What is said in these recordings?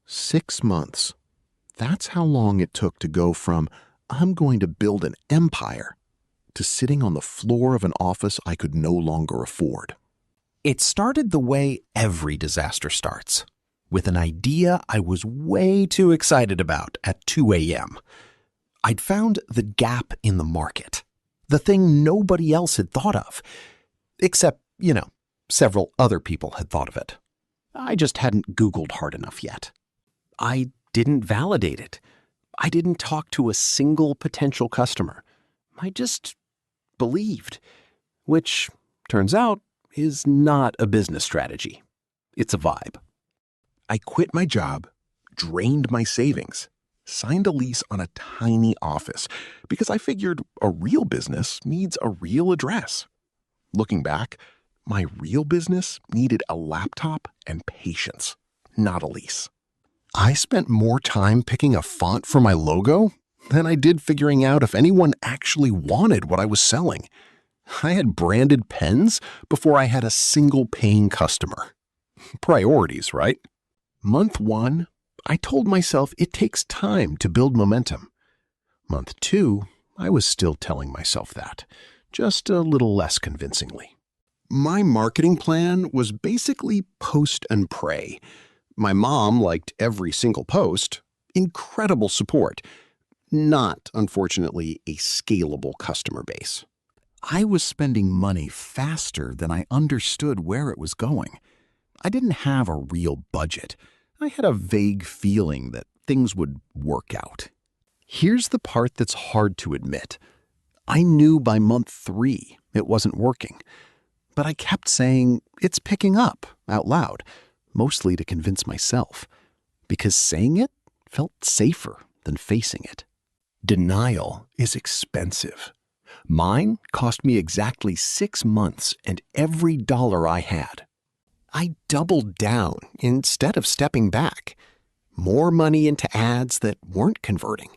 6 months. That's how long it took to go from, I'm going to build an empire, to sitting on the floor of an office I could no longer afford. It started the way every disaster starts, with an idea I was way too excited about at 2 a.m. I'd found the gap in the market, the thing nobody else had thought of, except, several other people had thought of it. I just hadn't Googled hard enough yet. I didn't validate it. I didn't talk to a single potential customer. I just believed, which turns out is not a business strategy. It's a vibe. I quit my job, drained my savings, signed a lease on a tiny office because I figured a real business needs a real address. Looking back, my real business needed a laptop and patience, not a lease. I spent more time picking a font for my logo than I did figuring out if anyone actually wanted what I was selling. I had branded pens before I had a single paying customer. Priorities, right? Month 1, I told myself it takes time to build momentum. Month 2, I was still telling myself that, just a little less convincingly. My marketing plan was basically post and pray. My mom liked every single post. Incredible support. Not, unfortunately, a scalable customer base. I was spending money faster than I understood where it was going. I didn't have a real budget. I had a vague feeling that things would work out. Here's the part that's hard to admit. I knew by month 3 it wasn't working. But I kept saying, it's picking up, out loud, mostly to convince myself, because saying it felt safer than facing it. Denial is expensive. Mine cost me exactly 6 months and every dollar I had. I doubled down instead of stepping back. More money into ads that weren't converting.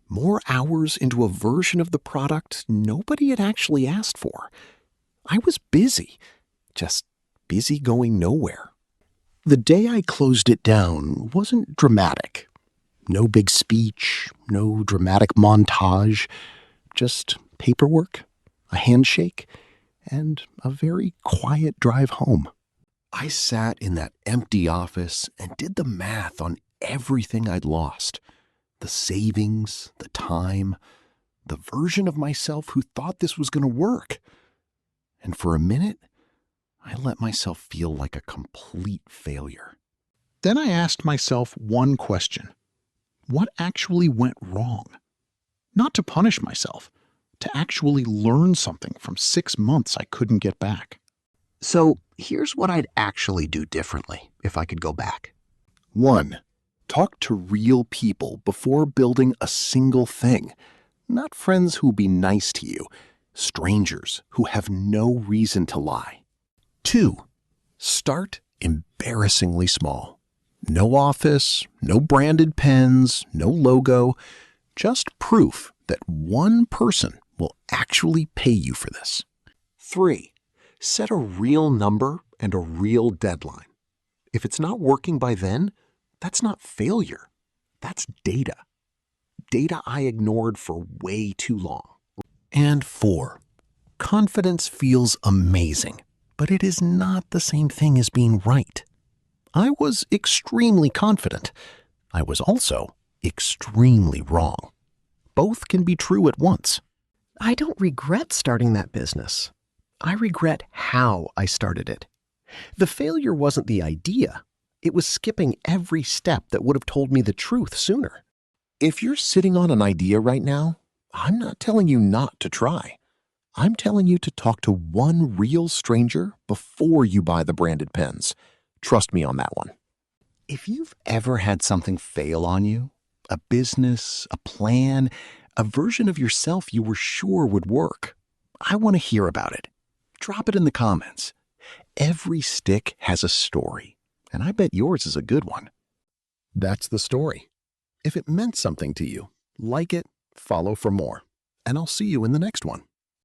More hours into a version of the product nobody had actually asked for. I was busy, just busy going nowhere. The day I closed it down wasn't dramatic. No big speech, no dramatic montage, just paperwork, a handshake, and a very quiet drive home. I sat in that empty office and did the math on everything I'd lost. The savings, the time, the version of myself who thought this was going to work. And for a minute, I let myself feel like a complete failure. Then I asked myself one question. What actually went wrong? Not to punish myself, to actually learn something from 6 months I couldn't get back. So here's what I'd actually do differently if I could go back. 1. Talk to real people before building a single thing. Not friends who'll be nice to you, strangers who have no reason to lie. 2. Start embarrassingly small. No office, no branded pens, no logo, just proof that one person will actually pay you for this. 3. Set a real number and a real deadline. If it's not working by then, that's not failure. That's data. Data I ignored for way too long. And 4. Confidence feels amazing, but it is not the same thing as being right. I was extremely confident. I was also extremely wrong. Both can be true at once. I don't regret starting that business. I regret how I started it. The failure wasn't the idea. It was skipping every step that would have told me the truth sooner. If you're sitting on an idea right now, I'm not telling you not to try. I'm telling you to talk to one real stranger before you buy the branded pens. Trust me on that one. If you've ever had something fail on you, a business, a plan, a version of yourself you were sure would work, I want to hear about it. Drop it in the comments. Every stick has a story, and I bet yours is a good one. That's the story. If it meant something to you, like it, follow for more, and I'll see you in the next one.